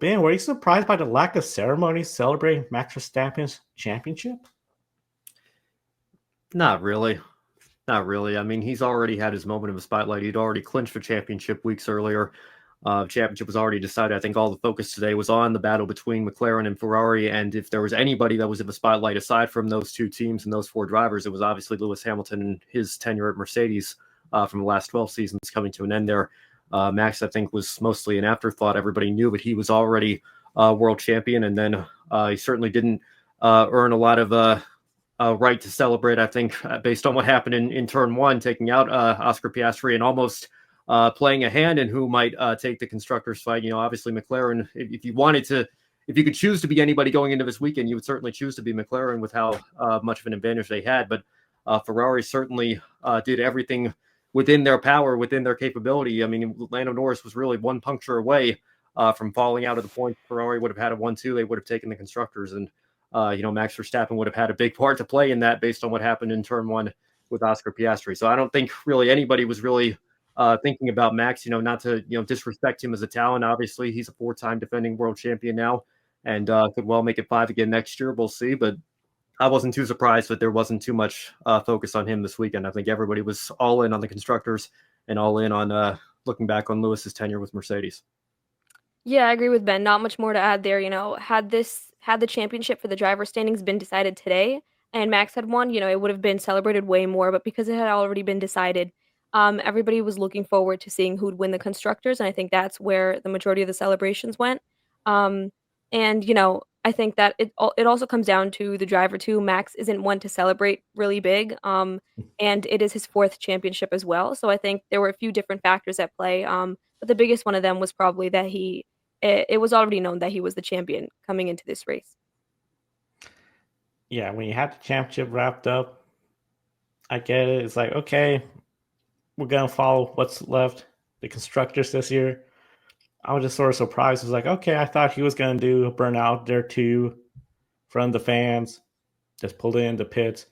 Ben, were you surprised by the lack of ceremony celebrating Max Verstappen's championship? Not really. Not really. I mean, he's already had his moment of the spotlight. He'd already clinched the championship weeks earlier. Championship was already decided. I think all the focus today was on the battle between McLaren and Ferrari. And if there was anybody that was in the spotlight aside from those two teams and those four drivers, it was obviously Lewis Hamilton and his tenure at Mercedes from the last 12 seasons coming to an end there. Max, I think, was mostly an afterthought. Everybody knew, but he was already world champion. And then he certainly didn't earn a lot of right to celebrate, I think, based on what happened in turn one, taking out Oscar Piastri and almost playing a hand in who might take the constructors fight. Obviously McLaren, if you wanted to, if you could choose to be anybody going into this weekend, you would certainly choose to be McLaren with how much of an advantage they had. But Ferrari certainly did everything within their power, within their capability. I mean, Lando Norris was really one puncture away from falling out of the points. Ferrari would have had a 1-2. They would have taken the constructors. And Max Verstappen would have had a big part to play in that based on what happened in turn one with Oscar Piastri. So I don't think really anybody was really thinking about Max, not to, disrespect him as a talent. Obviously, he's a 4-time defending world champion now and could well make it 5 again next year. We'll see. But I wasn't too surprised that there wasn't too much focus on him this weekend. I think everybody was all in on the constructors and all in on looking back on Lewis's tenure with Mercedes. Yeah, I agree with Ben. Not much more to add there. Had the championship for the driver standings been decided today and Max had won, it would have been celebrated way more. But because it had already been decided, everybody was looking forward to seeing who'd win the constructors, and I think that's where the majority of the celebrations went. Um, and I think that it also comes down to the driver too. Max isn't one to celebrate really big, and it is his fourth championship as well. So I think there were a few different factors at play. But the biggest one of them was probably that it was already known that he was the champion coming into this race. Yeah, when you have the championship wrapped up, I get it. It's like, okay, we're going to follow what's left, the constructors this year. I was just sort of surprised. It was like, okay, I thought he was going to do a burnout there too from the fans. Just pulled in the pits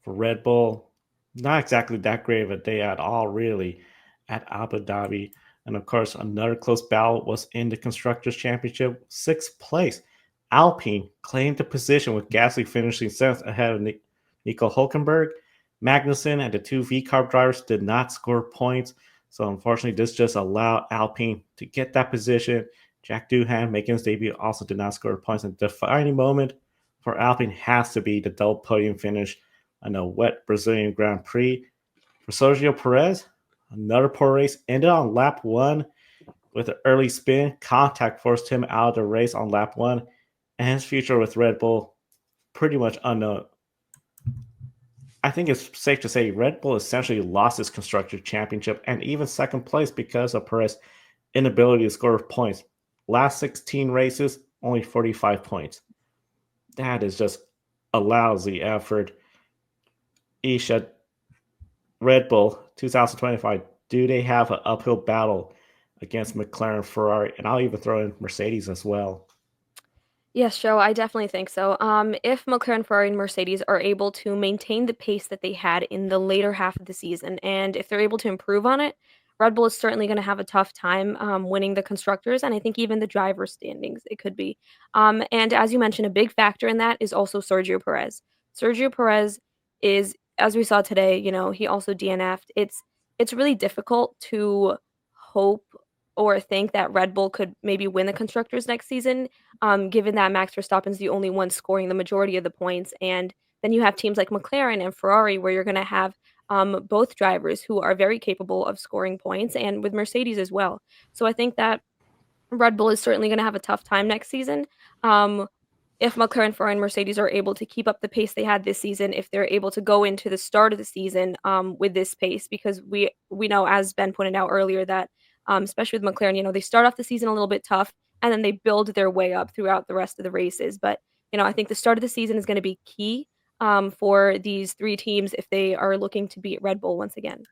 for Red Bull. Not exactly that great of a day at all, really, at Abu Dhabi. And of course, another close battle was in the Constructors' Championship, 6th place. Alpine claimed the position with Gasly finishing 7th ahead of Nico Hulkenberg. Magnussen and the two V-Carb drivers did not score points. So unfortunately, this just allowed Alpine to get that position. Jack Doohan making his debut also did not score points. And the defining moment for Alpine has to be the double podium finish on a wet Brazilian Grand Prix. For Sergio Perez, another poor race ended on lap 1 with an early spin. Contact forced him out of the race on lap 1. And his future with Red Bull pretty much unknown. I think it's safe to say Red Bull essentially lost his Constructor Championship and even second place because of Perez's inability to score points. Last 16 races, only 45 points. That is just a lousy effort. Isha, Red Bull 2025, do they have an uphill battle against McLaren, Ferrari, and I'll even throw in Mercedes as well? Yes, Joe, I definitely think so. If McLaren, Ferrari, and Mercedes are able to maintain the pace that they had in the later half of the season, and if they're able to improve on it, Red Bull is certainly going to have a tough time winning the constructors, and I think even the driver standings it could be. And as you mentioned, a big factor in that is also Sergio Perez. Sergio Perez is, as we saw today, he also DNF'd. It's really difficult to hope or think that Red Bull could maybe win the constructors next season, given that Max Verstappen's the only one scoring the majority of the points. And then you have teams like McLaren and Ferrari where you're going to have both drivers who are very capable of scoring points, and with Mercedes as well. So I think that Red Bull is certainly going to have a tough time next season. If McLaren, Ferrari, and Mercedes are able to keep up the pace they had this season, if they're able to go into the start of the season with this pace, because we know, as Ben pointed out earlier, that especially with McLaren, they start off the season a little bit tough and then they build their way up throughout the rest of the races. But I think the start of the season is going to be key for these three teams if they are looking to beat Red Bull once again.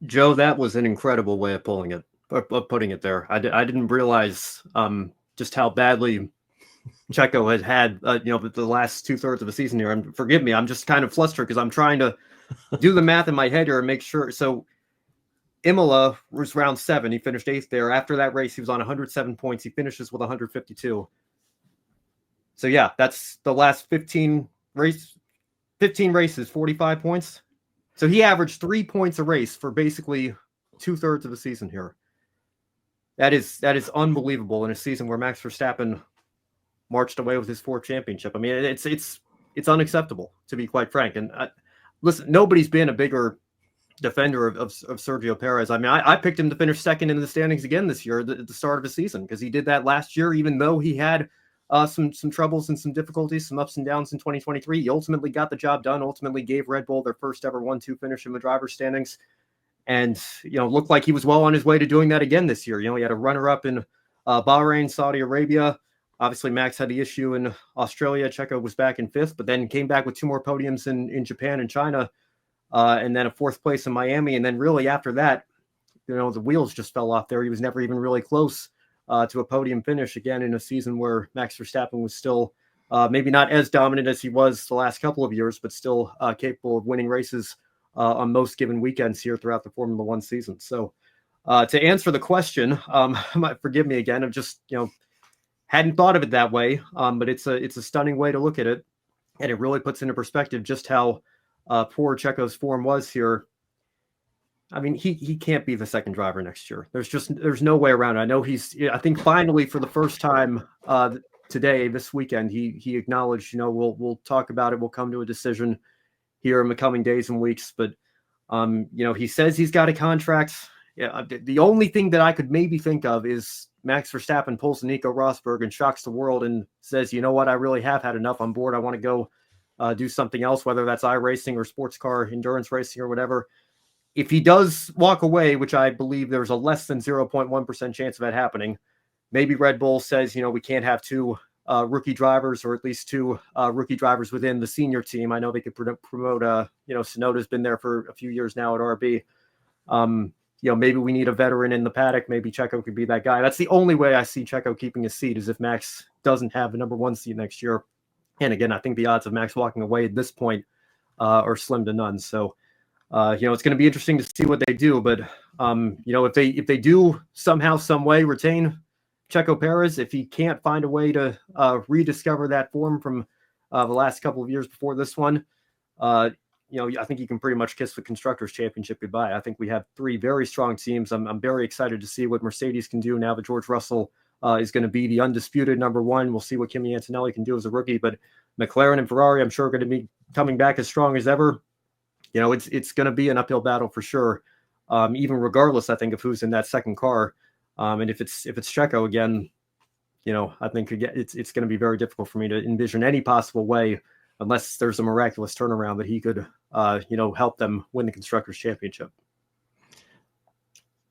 Joe, that was an incredible way of putting it there. I didn't realize just how badly Checo had the last 2/3 of the season here. And forgive me, I'm just kind of flustered because I'm trying to do the math in my head here and make sure. So Imola was round 7. He finished 8th there. After that race, he was on 107 points. He finishes with 152. So yeah, that's the last 15 races, 45 points. So he averaged 3 points a race for basically 2/3 of the season here. That is unbelievable in a season where Max Verstappen marched away with his 4th championship. I mean, it's unacceptable, to be quite frank. And listen, nobody's been a bigger defender of Sergio Pérez. I mean, I picked him to finish 2nd in the standings again this year at the start of the season, because he did that last year, even though he had some troubles and some difficulties, some ups and downs in 2023. He ultimately got the job done, ultimately gave Red Bull their first ever 1-2 finish in the driver's standings. And, looked like he was well on his way to doing that again this year. He had a runner-up in Bahrain, Saudi Arabia. Obviously, Max had the issue in Australia. Checo was back in 5th, but then came back with 2 more podiums in Japan and China. And then a 4th place in Miami. And then really after that, the wheels just fell off there. He was never even really close to a podium finish again in a season where Max Verstappen was still maybe not as dominant as he was the last couple of years, but still capable of winning races on most given weekends here throughout the Formula One season. So to answer the question, forgive me again, I've just, hadn't thought of it that way, but it's a stunning way to look at it. And it really puts into perspective just how poor Checo's form was here. I mean, he can't be the 2nd driver next year. There's no way around it. I know I think finally for the first time today, this weekend, he acknowledged, we'll talk about it. We'll come to a decision here in the coming days and weeks. But, he says he's got a contract. Yeah, the only thing that I could maybe think of is Max Verstappen pulls a Nico Rosberg and shocks the world and says, you know what, I really have had enough on board. I want to go do something else, whether that's iRacing or sports car endurance racing or whatever. If he does walk away, which I believe there's a less than 0.1% chance of that happening, maybe Red Bull says, we can't have 2 rookie drivers, or at least 2 rookie drivers within the senior team. I know they could promote, Tsunoda's been there for a few years now at RB. Maybe we need a veteran in the paddock. Maybe Checo could be that guy. That's the only way I see Checo keeping his seat, is if Max doesn't have the number 1 seat next year. And again, I think the odds of Max walking away at this point are slim to none. So, it's going to be interesting to see what they do. But, if they do somehow, some way retain Checo Pérez, if he can't find a way to rediscover that form from the last couple of years before this one, I think you can pretty much kiss the Constructors' Championship goodbye. I think we have 3 very strong teams. I'm very excited to see what Mercedes can do now that George Russell is going to be the undisputed number 1. We'll see what Kimi Antonelli can do as a rookie. But McLaren and Ferrari, I'm sure, are going to be coming back as strong as ever. It's going to be an uphill battle for sure, even regardless, I think, of who's in that 2nd car. And if it's Checo again, I think it's going to be very difficult for me to envision any possible way, unless there's a miraculous turnaround, that he could, help them win the Constructors' Championship.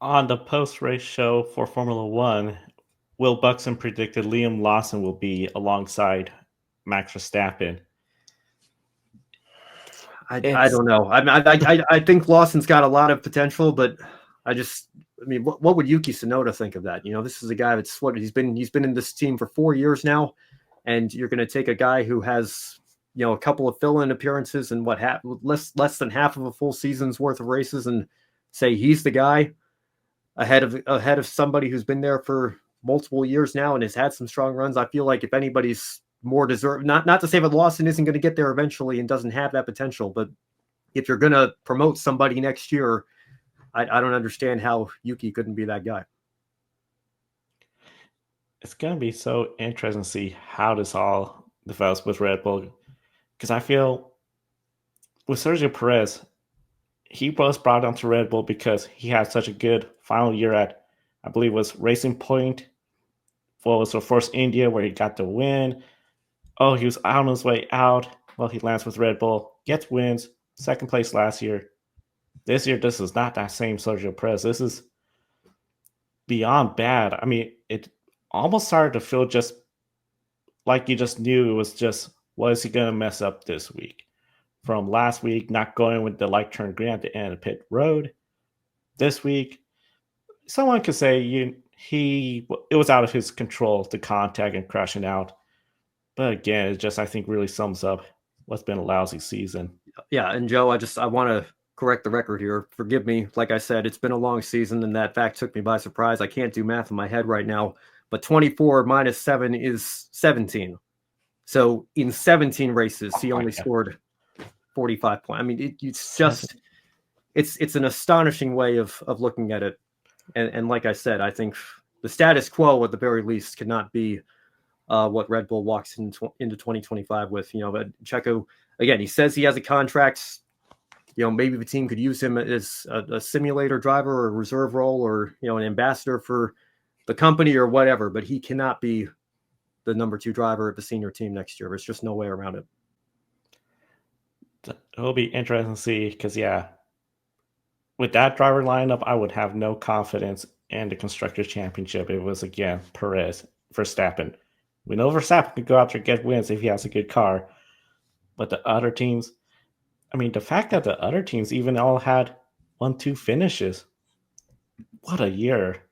On the post-race show for Formula One, Will Buxton predicted Liam Lawson will be alongside Max Verstappen. I don't know. I think Lawson's got a lot of potential, but what would Yuki Tsunoda think of that? This is a guy that's he's been in this team for 4 years now, and you're going to take a guy who has a couple of fill-in appearances and less than half of a full season's worth of races, and say he's the guy ahead of somebody who's been there for multiple years now and has had some strong runs. I feel like if anybody's more deserved, not to say that Lawson isn't going to get there eventually and doesn't have that potential, but if you're going to promote somebody next year, I don't understand how Yuki couldn't be that guy. It's going to be so interesting to see how this all develops with Red Bull, because I feel with Sergio Pérez, he was brought onto Red Bull because he had such a good final year at, I believe it was Racing Point. Well, it was the Force India where he got the win. Oh, he was on his way out. Well, he lands with Red Bull, gets wins, 2nd place last year. This year, this is not that same Sergio Pérez. This is beyond bad. I mean, it almost started to feel just like you just knew it was just, what is he going to mess up this week? From last week, not going with the light turn green at the end of pit road. This week, someone could say it was out of his control, the contact and crashing out. But again, it just, I think, really sums up what's been a lousy season. Yeah, and Joe, I want to correct the record here. Forgive me. Like I said, it's been a long season, and that fact took me by surprise. I can't do math in my head right now, but 24 minus 7 is 17. So in 17 races, he only scored 45 points. I mean, it's just it's an astonishing way of looking at it. And like I said, I think the status quo at the very least cannot be what Red Bull walks into 2025 with. But Checo, again, he says he has a contract. Maybe the team could use him as a simulator driver or a reserve role, or an ambassador for the company or whatever. But he cannot be the number 2 driver of the senior team next year. There's just no way around it. It'll be interesting to see because, with that driver lineup, I would have no confidence in the Constructors' Championship. It was, again, Perez, Verstappen. We know Verstappen could go out there and get wins if he has a good car. But the other teams, I mean, the fact that the other teams even all had 1-2 finishes, what a year.